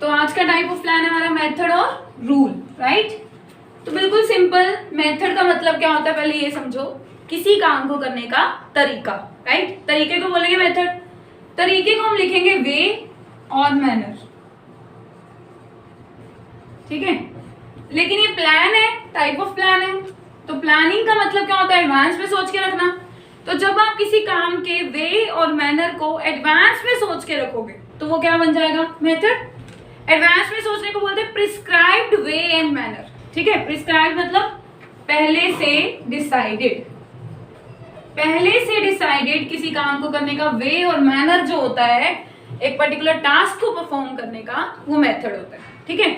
तो आज का टाइप ऑफ प्लान है हमारा मेथड और रूल, राइट। तो बिल्कुल सिंपल, मेथड का मतलब क्या होता है पहले ये समझो, किसी काम को करने का तरीका, राइट। तरीके को बोलेंगे मेथड, तरीके को हम लिखेंगे वे और मैनर, ठीक है। लेकिन ये प्लान है, टाइप ऑफ प्लान है, तो प्लानिंग का मतलब क्या होता है, एडवांस में सोच के रखना। तो जब आप किसी काम के वे और मैनर को एडवांस में सोच के रखोगे तो वो क्या बन जाएगा, मेथड। एडवांस में सोचने को बोलते हैं प्रिस्क्राइब्ड वे एंड मैनर, ठीक है। प्रिस्क्राइब्ड मतलब पहले से डिसाइडेड, पहले से डिसाइडेड किसी काम को करने का वे और मैनर जो होता है एक पर्टिकुलर टास्क को परफॉर्म करने का, वो मेथड होता है, ठीक है।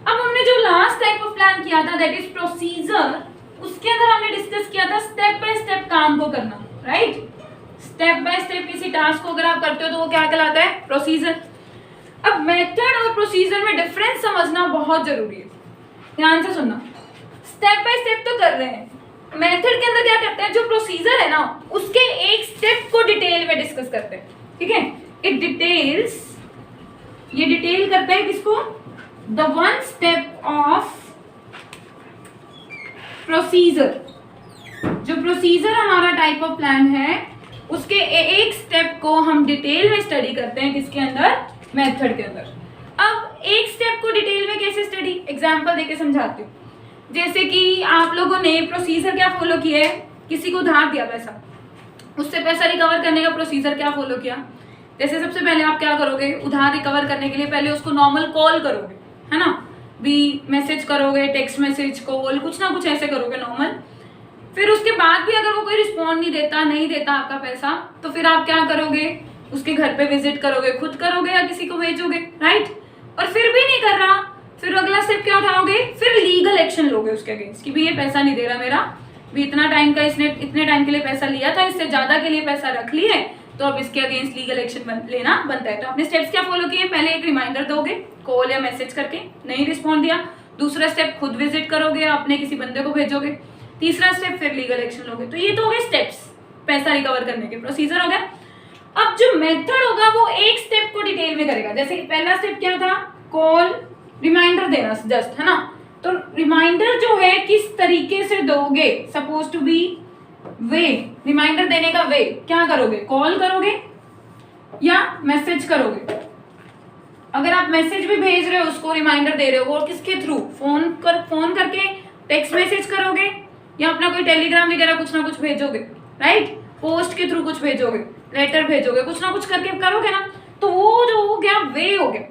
अब हमने जो लास्ट टाइप ऑफ प्लान किया था दैट इज प्रोसीजर, उसके अंदर हमने डिस्कस किया था स्टेप बाय स्टेप काम को करना, राइट। स्टेप बाय स्टेप किसी टास्क को अगर आप करते हो तो वो क्या कहलाता है, प्रोसीजर। अब मेथड और प्रोसीजर में डिफरेंस समझना बहुत जरूरी है, ध्यान से सुनना। स्टेप बाय स्टेप तो कर रहे हैं, मेथड के अंदर क्या करते हैं, जो प्रोसीजर है ना उसके एक स्टेप को डिटेल में डिस्कस करते हैं, ठीक है। इट डिटेल्स, ये डिटेल करते हैं किसको, the one step of procedure. जो प्रोसीजर हमारा टाइप ऑफ प्लान है उसके एक स्टेप को हम डिटेल में स्टडी करते हैं, किसके अंदर, मेथड के अंदर। अब एक स्टेप को डिटेल में कैसे स्टडी, एग्जांपल देके समझाती हूँ। जैसे कि आप लोगों ने प्रोसीजर क्या फॉलो किया है, किसी को उधार दिया पैसा, उससे पैसा रिकवर करने का प्रोसीजर क्या फॉलो किया। जैसे सबसे पहले आप क्या करोगे, उधार रिकवर करने के लिए पहले उसको नॉर्मल कॉल करोगे, है ना, भी मैसेज करोगे, टेक्स्ट मैसेज, कॉल, कुछ ना कुछ ऐसे करोगे नॉर्मल। फिर उसके बाद भी अगर वो कोई रिस्पॉन्ड नहीं देता आपका पैसा, तो फिर आप क्या करोगे, उसके घर पे विजिट करोगे, खुद करोगे या किसी को भेजोगे, राइट। और फिर भी नहीं कर रहा, फिर अगला स्टेप क्या उठाओगे, फिर लीगल एक्शन लोगे उसके अगेंस्ट कि भी ये पैसा नहीं दे रहा मेरा, भी इतना टाइम का इसने इतने टाइम के लिए पैसा लिया था, इससे ज्यादा के लिए पैसा रख लिए, तो अब इसके अगेंस्ट लीगल एक्शन लेना बनता है। तो आपने स्टेप्स क्या फॉलो किए, पहले एक रिमाइंडर दोगे कॉल या मैसेज करके, नहीं रिस्पॉन्ड दिया, दूसरा स्टेप खुद विजिट करोगे, अपने किसी बंदे को भेजोगे, तीसरा स्टेप फिर लीगल एक्शन लोगे। तो ये तो हो गए स्टेप्स पैसा रिकवर करने के, प्रोसीजर हो गया। अब जो मेथड होगा वो एक स्टेप को डिटेल में करेगा। जैसे कि पहला स्टेप क्या था, कॉल, रिमाइंडर देना जस्ट, है ना। तो रिमाइंडर जो है किस तरीके से दोगे, suppose to be way, reminder देने का वे क्या करोगे, कॉल करोगे या मैसेज करोगे। अगर आप मैसेज भी भेज रहे हो उसको रिमाइंडर दे रहे हो, और किसके थ्रू, फोन करके, टेक्स्ट मैसेज करोगे या अपना कोई टेलीग्राम वगैरह कुछ ना कुछ भेजोगे, राइट, पोस्ट के थ्रू कुछ भेजोगे, लेटर भेजोगे, कुछ ना कुछ करके करोगे ना। तो वो जो हो गया वे हो गया।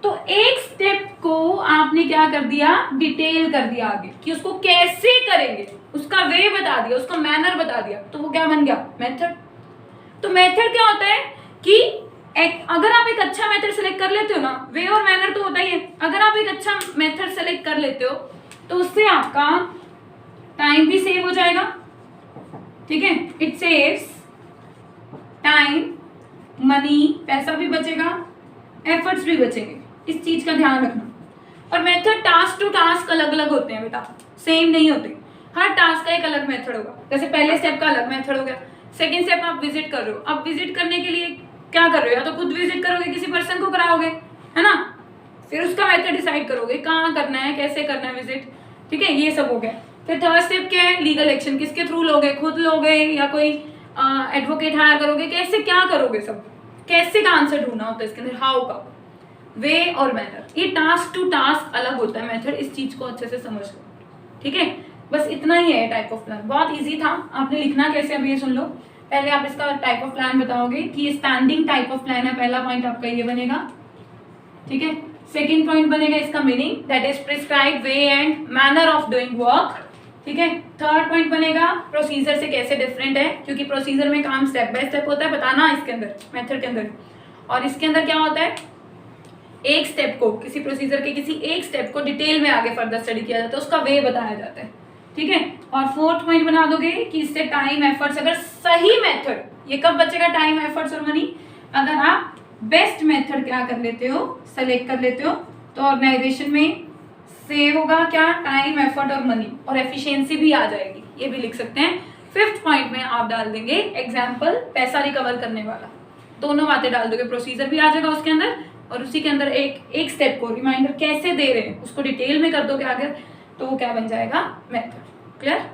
तो एक स्टेप को आपने क्या कर दिया, डिटेल कर दिया आगे कि उसको कैसे करेंगे, उसका वे बता दिया, उसका मैनर बता दिया, तो वो क्या बन गया, मेथड। तो मेथड क्या होता है कि अगर आप एक अच्छा मेथड सेलेक्ट कर लेते हो ना, वे और मैनर तो होता ही है, अगर आप एक अच्छा मेथड सेलेक्ट कर लेते हो तो उससे आपका टाइम भी सेव हो जाएगा, ठीक है। इट सेव्स टाइम, मनी, पैसा भी बचेगा, एफर्ट्स भी बचेंगे, इस चीज का ध्यान रखना। और मेथड टास्क टू टास्क अलग अलग होते हैं बेटा, सेम नहीं होते, हर टास्क का एक अलग मेथड होगा। जैसे पहले स्टेप का अलग मेथड हो गया, सेकंड स्टेप आप विजिट कर रहे हो, अब विजिट करने के लिए क्या कर रहे हो, या तो खुद विजिट करोगे, किसी पर्सन को कराओगे, है ना, फिर उसका मेथड डिसाइड करोगे कहाँ करना है, कैसे करना है विजिट, ठीक है, ये सब हो गया। फिर थर्ड स्टेप क्या है, लीगल एक्शन, किसके थ्रू लोगे, खुद लोगे या कोई एडवोकेट हायर करोगे, कैसे क्या करोगे, सब कैसे का आंसर ढूंढना होता है इसके अंदर, हाउ का, वे और मैनर। ये टास्क टू टास्क अलग होता है मेथड, इस चीज को अच्छे से समझ लो, ठीक है। बस इतना ही है टाइप ऑफ प्लान, बहुत इजी था। आपने लिखना कैसे, अब ये सुन लो। पहले आप इसका टाइप ऑफ प्लान बताओगे कि ये स्टैंडिंग टाइप ऑफ प्लान है, पहला पॉइंट आपका ये बनेगा, ठीक है। सेकेंड पॉइंट बनेगा इसका meaning, that is prescribe way and manner of doing work, ठीक है। थर्ड पॉइंट बनेगा प्रोसीजर से कैसे डिफरेंट है, क्योंकि प्रोसीजर में काम स्टेप बाय स्टेप होता है, बताना इसके अंदर, मेथड के अंदर। और इसके अंदर क्या होता है, एक स्टेप को, किसी प्रोसीजर के किसी एक स्टेप को डिटेल में आगे फर्दर स्टडी किया जाता है, उसका वे बताया जाता है, ठीक है। और फोर्थ पॉइंट बना दोगे कि इससे टाइम एफर्ट्स, अगर सही मेथड, ये कब बचेगा टाइम एफर्ट्स और मनी, अगर आप बेस्ट मेथड क्या कर लेते हो, सेलेक्ट कर लेते हो, तो ऑर्गेनाइजेशन में सेव होगा क्या, टाइम, एफर्ट और मनी, और एफिशिएंसी भी आ जाएगी, ये भी लिख सकते हैं। फिफ्थ पॉइंट में आप डाल देंगे एग्जाम्पल पैसा रिकवर करने वाला, दोनों बातें डाल दोगे, प्रोसीजर भी आ जाएगा उसके अंदर और उसी के अंदर एक स्टेप को रिमाइंडर कैसे दे रहे हैं उसको डिटेल में कर दोगे आगे, तो वो क्या बन जाएगा, मेथड। क्लियर?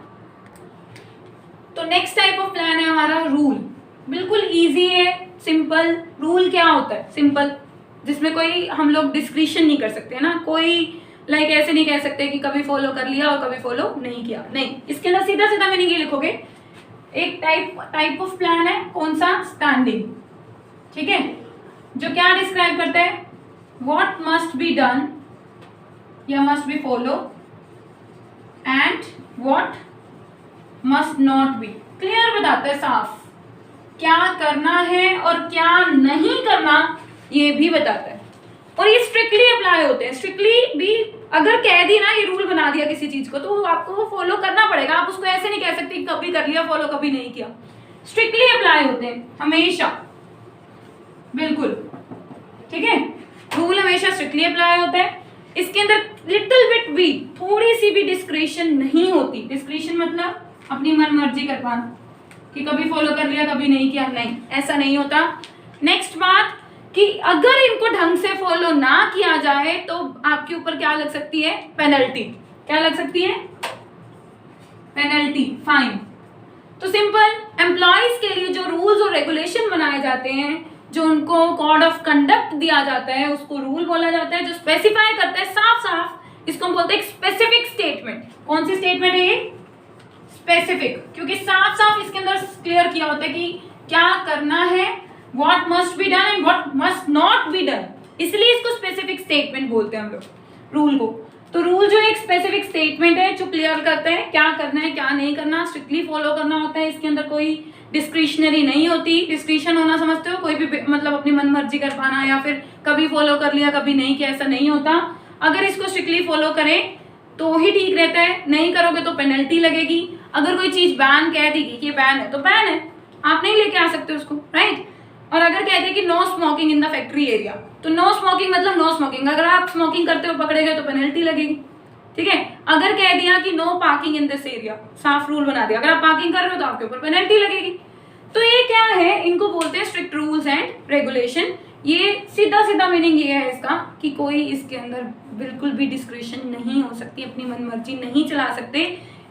तो नेक्स्ट टाइप ऑफ प्लान है हमारा रूल। बिल्कुल इजी है, सिंपल। रूल क्या होता है? सिंपल, जिसमें कोई हम लोग डिस्क्रिशन नहीं कर सकते है ना, कोई लाइक ऐसे नहीं कह सकते कि कभी फॉलो कर लिया और कभी फॉलो नहीं किया, नहीं। इसके अंदर सीधा सीधा मीनिंग ये लिखोगे, एक टाइप ऑफ प्लान है, कौन सा, स्टैंडिंग, ठीक है, जो क्या डिस्क्राइब करता है, व्हाट मस्ट बी डन या must be follow and what must not be. Clear बताता है, साफ, क्या करना है और क्या नहीं करना ये भी बताता है। और ये स्ट्रिक्टली अप्लाई होते हैं। स्ट्रिक्टली भी अगर कह दी ना, ये रूल बना दिया किसी चीज को, तो आपको वो फॉलो करना पड़ेगा। आप उसको ऐसे नहीं कह सकते कि कभी कर लिया फॉलो कभी नहीं किया। स्ट्रिक्टली अप्लाई होते हैं हमेशा, बिल्कुल, ठीक है। रूल हमेशा स्ट्रिक्टली अप्लाई होता है। इसके अंदर लिटिल बिट भी, थोड़ी सी भी डिस्क्रिशन नहीं होती। डिस्क्रिशन मतलब अपनी मन मर्जी कर पाना, कि कभी फॉलो कर लिया कभी नहीं किया, नहीं, ऐसा नहीं होता। नेक्स्ट बात कि अगर इनको ढंग से फॉलो ना किया जाए तो आपके ऊपर क्या लग सकती है, पेनल्टी। क्या लग सकती है, पेनल्टी, फाइन। तो सिंपल, एम्प्लॉइज के लिए जो रूल्स और रेगुलेशन बनाए जाते हैं, जो उनको कोड ऑफ कंडक्ट दिया जाता है, उसको रूल बोला जाता है, जो स्पेसिफाई करता है साफ साफ, इसको हम बोलते हैं स्पेसिफिक स्टेटमेंट। कौन सी स्टेटमेंट है ये, स्पेसिफिक, क्योंकि साफ साफ इसके अंदर क्लियर किया होता है कि क्या करना है, what must be done and what must not be done, इसलिए इसको स्पेसिफिक स्टेटमेंट बोलते हैं हम लोग रूल को। तो रूल जो एक स्पेसिफिक स्टेटमेंट है जो क्लियर करता है क्या करना है क्या नहीं करना, स्ट्रिक्टली फॉलो करना होता है। इसके अंदर कोई डिस्क्रिशनरी नहीं होती। डिस्क्रिशन होना समझते हो, कोई भी मतलब अपनी मन मर्जी कर पाना या फिर कभी फॉलो कर लिया कभी नहीं किया, ऐसा नहीं होता। अगर इसको स्ट्रिक्टली फॉलो करें तो ही ठीक रहता है, नहीं करोगे तो पेनल्टी लगेगी। अगर कोई चीज बैन कह देगी कि बैन है तो बैन है, आप नहीं लेके आ सकते उसको, राइट। और अगर कह दे कि no smoking in the factory area, तो नो स्मोकिंग मतलब नो स्मोकिंग। अगर आप स्मोकिंग करते हो पकड़े गए तो पेनल्टी लगेगी, ठीक है। अगर कह दिया कि no parking in this area, साफ रूल बना दिया, अगर आप पार्किंग कर रहे हो तो आपके ऊपर पेनल्टी लगेगी। तो ये क्या है, इनको बोलते हैं स्ट्रिक्ट रूल्स एंड रेगुलेशन। ये सीधा सीधा मीनिंग ये है इसका कि कोई इसके अंदर बिल्कुल भी डिस्क्रिशन नहीं हो सकती, अपनी मन मर्जी नहीं चला सकते।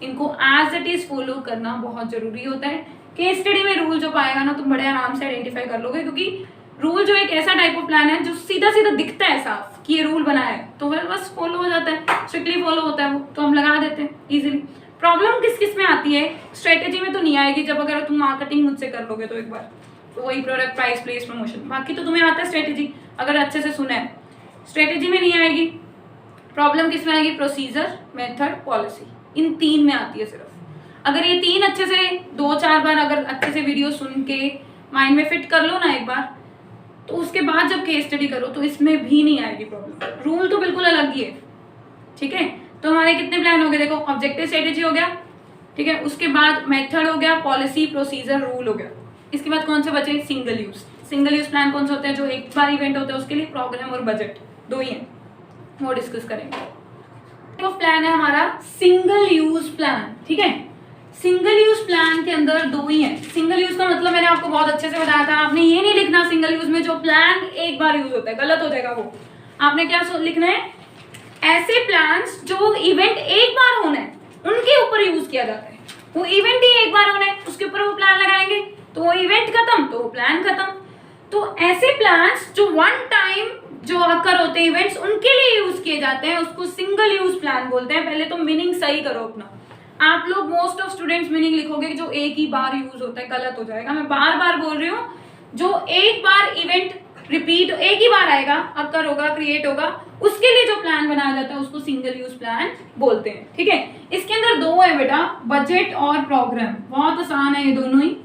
इनको एज इट इज फॉलो करना बहुत जरूरी होता है। केस स्टडी में रूल जो पाएगा ना तुम बड़े आराम से आइडेंटिफाई कर लोगे, क्योंकि रूल जो एक ऐसा टाइप ऑफ प्लान है जो सीधा सीधा दिखता है साफ कि ये रूल बनाया है, तो फिर बस फॉलो हो जाता है, स्ट्रिक्टली फॉलो होता है वो, तो हम लगा देते हैं इजीली। प्रॉब्लम किस किस में आती है, स्ट्रेटेजी में तो नहीं आएगी। जब अगर तुम मार्केटिंग मुझसे कर लोगे तो एक बार, तो वही प्रोडक्ट प्राइस प्लेस प्रमोशन, बाकी तो तुम्हें आता है स्ट्रेटेजी, अगर अच्छे से सुना है। स्ट्रेटेजी में नहीं आएगी। प्रॉब्लम किस में आएगी, प्रोसीजर, मेथड, पॉलिसी, इन तीन में आती है सिर्फ। अगर ये तीन अच्छे से 2-4 बार अगर अच्छे से वीडियो सुन के माइंड में फिट कर लो ना एक बार, तो उसके बाद जब केस स्टडी करो तो इसमें भी नहीं आएगी प्रॉब्लम। रूल तो बिल्कुल अलग ही है, ठीक है। तो हमारे कितने प्लान हो गए, देखो, ऑब्जेक्टिव स्ट्रेटेजी हो गया, ठीक है, उसके बाद मेथड हो गया, पॉलिसी, प्रोसीजर, रूल हो गया। इसके बाद कौन से बचे, single use. Single use plan कौन से होते हैं, जो एक बार इवेंट होता है उसके लिए, प्रोग्राम और बजट, दो ही हैं, वो डिस्कस करेंगे। तो प्लान है हमारा सिंगल यूज प्लान, ठीक है। सिंगल यूज प्लान के अंदर दो ही हैं। सिंगल यूज का मतलब मैंने आपको बहुत अच्छे से बताया था। आपने ये नहीं लिखना सिंगल यूज में जो प्लान एक बार यूज होता है, गलत हो जाएगा वो। आपने क्या लिखना है, ऐसे प्लान्स जो इवेंट एक बार होना है उनके ऊपर यूज किया जाता है। वो इवेंट ही एक बार होना है, उसके ऊपर वो प्लान लगाएंगे, तो वो इवेंट खत्म तो वो प्लान खत्म। तो ऐसे प्लान्स जो वन टाइम जो अकर होते हैं इवेंट्स, उनके लिए यूज किए जाते हैं, उसको सिंगल यूज प्लान बोलते हैं। पहले तो मीनिंग सही करो अपना। आप लोग मोस्ट ऑफ स्टूडेंट्स मीनिंग लिखोगे जो एक ही बार यूज होता है, गलत हो जाएगा। मैं बार बार बोल रही हूँ, जो एक बार इवेंट रिपीट एक ही बार आएगा, अकर होगा, क्रिएट होगा, उसके लिए जो प्लान बनाया जाता है उसको सिंगल यूज प्लान बोलते हैं, ठीक है। इसके अंदर दो है बेटा, बजट और प्रोग्राम। बहुत आसान है ये दोनों ही,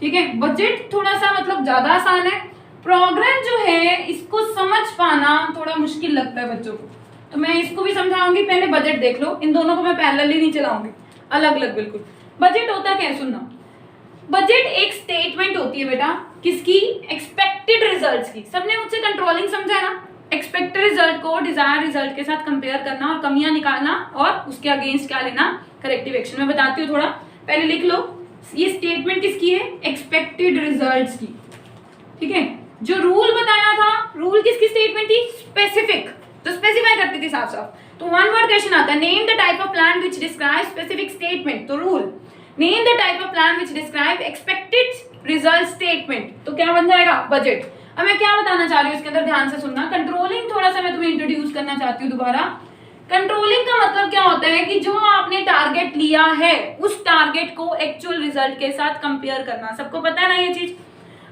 ठीक है। बजट थोड़ा सा मतलब ज्यादा आसान है, प्रोग्राम जो है इसको समझ पाना थोड़ा मुश्किल लगता है बच्चों को। तो मैं इसको भी समझाऊंगी, पहले बजट देख लो। इन दोनों को मैं पैरेलली नहीं चलाऊंगी, अलग अलग बिल्कुल। बजट होता क्या है, सुनना। बजट एक स्टेटमेंट होती है बेटा, किसकी, एक्सपेक्टेड रिजल्ट्स की। सबने मुझसे कंट्रोलिंग समझा है ना, एक्सपेक्टेड रिजल्ट को डिजायर रिजल्ट के साथ कंपेयर करना और कमियां निकालना और उसके अगेंस्ट क्या लेना, करेक्टिव एक्शन। मैं बताती हूँ थोड़ा, पहले लिख लो। ये स्टेटमेंट किसकी है, एक्सपेक्टेड रिजल्ट्स की, ठीक है। जो रूल बताया था, रूल किसकी स्टेटमेंट थी? स्पेसिफिक, तो स्पेसिफाई करती थी साफ साफ। तो वन वर्ड क्वेश्चन आता है, name the type of plan which describe specific statement, तो rule name the type of plan which describe expected result statement, तो क्या बन जाएगा? बजट। अब मैं क्या बताना चाह रही हूँ इसके अंदर, ध्यान से सुनना। कंट्रोलिंग थोड़ा सा मैं तुम्हें इंट्रोड्यूस करना चाहती हूँ दोबारा। कंट्रोलिंग का मतलब क्या होता है कि जो आपने टारगेट लिया है उस टारगेट को एक्चुअल रिजल्ट के साथ कंपेयर करना। सबको पता है ना ये चीज?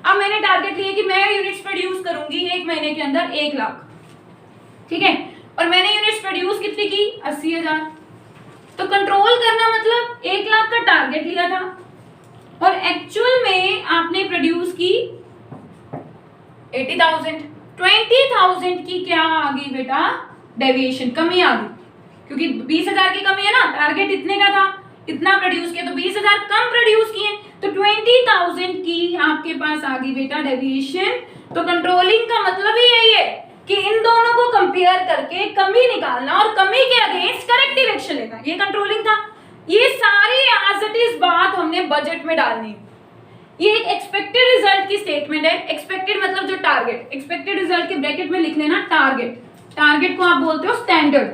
अब मैंने टारगेट लिया कि मैं यूनिट्स प्रोड्यूस करूंगी 1 महीने के अंदर 1 लाख, ठीक है, और मैंने यूनिट्स प्रोड्यूस कितनी की? 80,000। तो कंट्रोल करना मतलब 1 लाख का टारगेट लिया था और एक्चुअल में आपने प्रोड्यूस की 80,000। 20,000 की क्या आ गई बेटा? डेविएशन, कमी आ गई, क्योंकि 20,000 की कमी है ना, टारगेट इतने का था, इतना प्रोड्यूस किया, तो 20,000 कम प्रोड्यूस किए, तो 20,000 की आपके पास आ गई बेटा डेविएशन। तो कंट्रोलिंग का मतलब ही यही है कि इन दोनों को कंपेयर करके कमी निकालना और कमी के अगेंस्ट करेक्टिव एक्शन लेना, ये कंट्रोलिंग था। ये सारी एज इट इज बात हमने बजट में डालनी है। ये एक एक्सपेक्टेड रिजल्ट की स्टेटमेंट है। एक्सपेक्टेड मतलब जो टारगेट, एक्सपेक्टेड रिजल्ट के ब्रैकेट में लिख लेना टारगेट। टारगेट को आप बोलते हो स्टैंडर्ड,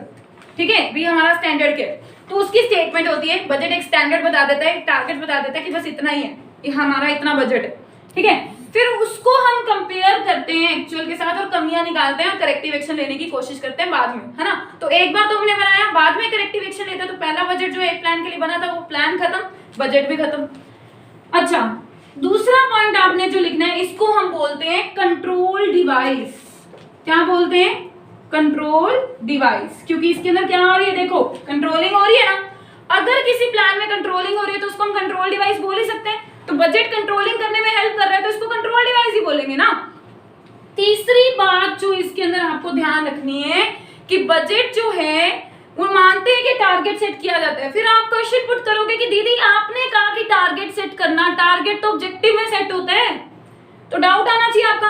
ठीक है, भी हमारा स्टैंडर्ड क्या है, तो उसकी स्टेटमेंट होती है। बजट एक स्टैंडर्ड बता देता है, टारगेट बता देता है कि बस इतना ही है, ये हमारा इतना बजट है, ठीक है। फिर उसको हम कंपेयर करते हैं एक्चुअल के साथ और कमियां निकालते हैं और करेक्टिव एक्शन लेने की कोशिश करते हैं बाद में, है ना। तो एक बार तो हमने बनाया, बाद में करेक्टिव एक्शन लेते हैं, तो पहला बजट जो एक प्लान के लिए बना था वो प्लान खत्म, बजट भी खत्म। अच्छा, दूसरा पॉइंट आपने जो लिखना है इसको हम बोलते हैं कंट्रोल डिवाइस। क्या बोलते हैं? कंट्रोल डिवाइस, क्योंकि इसके अंदर क्या हो रही है? देखो, कंट्रोलिंग हो रही है ना। अगर किसी प्लान में कंट्रोलिंग हो रही है तो उसको हम कंट्रोल डिवाइस बोल ही सकते हैं। तो बजट कंट्रोलिंग करने में हेल्प कर रहा है तो इसको कंट्रोल डिवाइस ही बोलेंगे ना। तीसरी बात जो इसके अंदर आपको ध्यान रखनी है कि बजट जो है वो मानते हैं कि टारगेट सेट किया जाता है। फिर आप क्वेश्चन पुट करोगे कि दीदी आपने कहा कि टारगेट सेट करना, टारगेट तो ऑब्जेक्टिव में सेट होता है, तो डाउट आना चाहिए आपका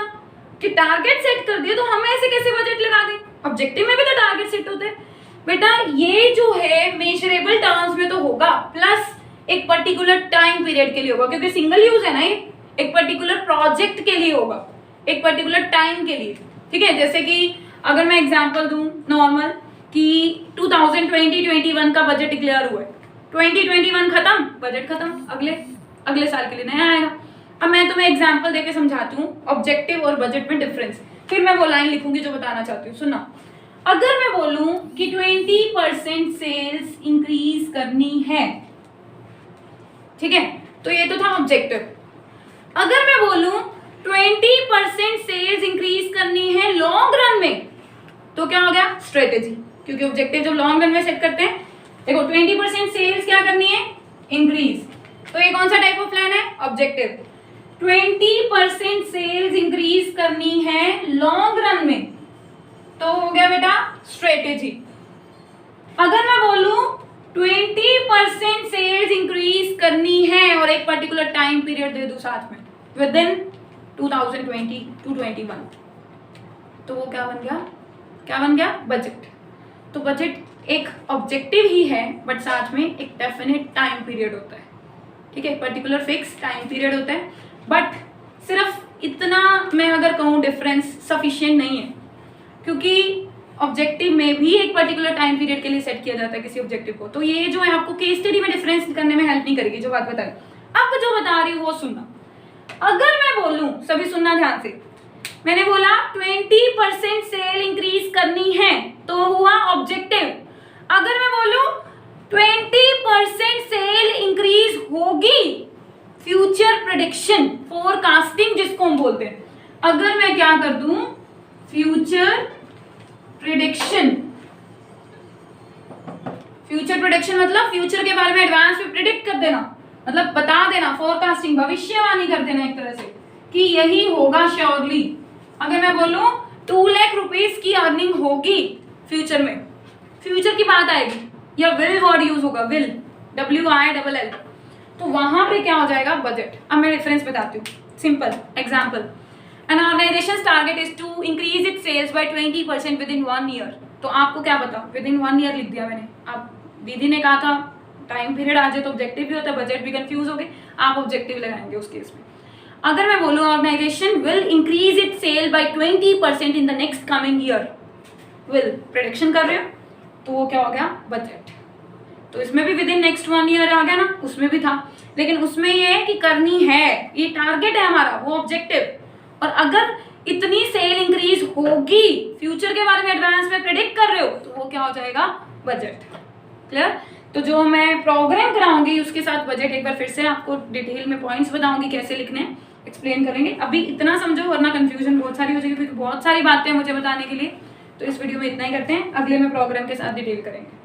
कि टारगेट सेट कर दिया तो हम ऐसे कैसे बजट लगा दें, ऑब्जेक्टिव में भी तो टारगेट सेट होते हैं। बेटा ये जो है मेजरेबल टर्म्स में तो होगा, प्लस एक पर्टिकुलर टाइम पीरियड के लिए होगा, क्योंकि सिंगल यूज है ना, ये एक पर्टिकुलर प्रोजेक्ट के लिए होगा, एक पर्टिकुलर टाइम के लिए, ठीक है। जैसे कि अगर मैं एग्जांपल दूं नॉर्मल कि 2020-21 का बजट डिक्लेयर हुआ है, 2021 खत्म, बजट खत्म, अगले साल के लिए नया आएगा। अब मैं तुम्हें एग्जांपल देके समझाती हूँ ऑब्जेक्टिव और बजट में डिफरेंस, फिर मैं वो लाइन लिखूंगी जो बताना चाहती हूँ। सुनना, अगर मैं बोलूं कि 20% सेल्स इंक्रीज करनी है, ठीक है, तो ये तो था ऑब्जेक्टिव। अगर मैं बोलूं 20% सेल्स इंक्रीज करनी है लॉन्ग रन में, तो क्या हो गया? स्ट्रेटेजी, क्योंकि ऑब्जेक्टिव जब लॉन्ग रन में सेट करते हैं, देखो 20% सेल्स क्या करनी है? इंक्रीज, तो ये कौन सा टाइप ऑफ प्लान है? ऑब्जेक्टिव। 20% सेल्स इंक्रीज करनी है लॉन्ग रन में, तो हो गया बेटा स्ट्रेटेजी। अगर मैं बोलूं 20% सेल्स इंक्रीज करनी है और एक पर्टिकुलर टाइम पीरियड दे दूं साथ में, विद इन 2020-21, तो वो क्या बन गया? क्या बन गया? बजट। तो बजट एक ऑब्जेक्टिव ही है, बट साथ में एक डेफिनेट टाइम पीरियड होता है, ठीक है, पर्टिकुलर फिक्स टाइम पीरियड होता है। बट सिर्फ इतना मैं अगर कहूँ डिफरेंस सफिशिएंट नहीं है, क्योंकि ऑब्जेक्टिव में भी एक पर्टिकुलर टाइम पीरियड के लिए सेट किया जाता है किसी ऑब्जेक्टिव को। तो ये जो है आपको केस स्टडी में डिफरेंस करने में हेल्प नहीं करेगी, जो बात बता रही हूँ। अब जो बता रही हूँ वो सुनना। अगर मैं बोलूं, सभी सुनना ध्यान से, मैंने बोला 20% सेल इंक्रीज करनी है तो हुआ ऑब्जेक्टिव। अगर मैं बोलूं 20% सेल इंक्रीज होगी, फ्यूचर प्रेडिक्शन, फोरकास्टिंग जिसको हम बोलते हैं, अगर मैं क्या कर दूं? Future prediction. फ्यूचर प्रेडिक्शन मतलब फ्यूचर के बारे में एडवांस में प्रेडिक्ट कर देना, मतलब बता देना, फोरकास्टिंग, भविष्यवाणी कर देना एक तरह से कि यही होगा श्योरली। अगर मैं बोलूं 2 लाख रुपीस की अर्निंग होगी फ्यूचर में, फ्यूचर की बात आएगी, या विल वर्ड यूज होगा, विल, WILL, तो वहां पे क्या हो जाएगा? बजट। अब मैं डिफरेंस बताती हूँ, simple example. An organization's target is to increase its sales by 20% within 1 year. तो आपको क्या पता? within 1 year लिख दिया मैंने। अब दीदी ने कहा था टाइम पीरियड आ जाए तो ऑब्जेक्टिव भी होता है, बजट भी कंफ्यूज हो गए, आप ऑब्जेक्टिव लगाएंगे उस केस में। अगर मैं बोलूँ organisation will increase it sale by 20% in the next coming year, will prediction कर रहे हो, तो वो क्या हो गया, बजट। तो इसमें भी विद इन नेक्स्ट 1 ईयर आ गया ना, उसमें भी था, लेकिन उसमें ये है कि करनी है, ये टारगेट है हमारा, वो ऑब्जेक्टिव। और अगर इतनी सेल इंक्रीज होगी, फ्यूचर के बारे में एडवांस में प्रेडिक्ट कर रहे हो, तो वो क्या हो जाएगा, बजट। क्लियर? तो जो मैं प्रोग्राम कराऊंगी उसके साथ बजट एक बार फिर से आपको डिटेल में पॉइंट्स बताऊंगी कैसे लिखने हैं, एक्सप्लेन करेंगे। अभी इतना समझो वरना कंफ्यूजन बहुत सारी हो जाएगी, क्योंकि बहुत सारी बातें हैं मुझे बताने के लिए। तो इस वीडियो में इतना ही करते हैं, अगले में प्रोग्राम के साथ डिटेल करेंगे।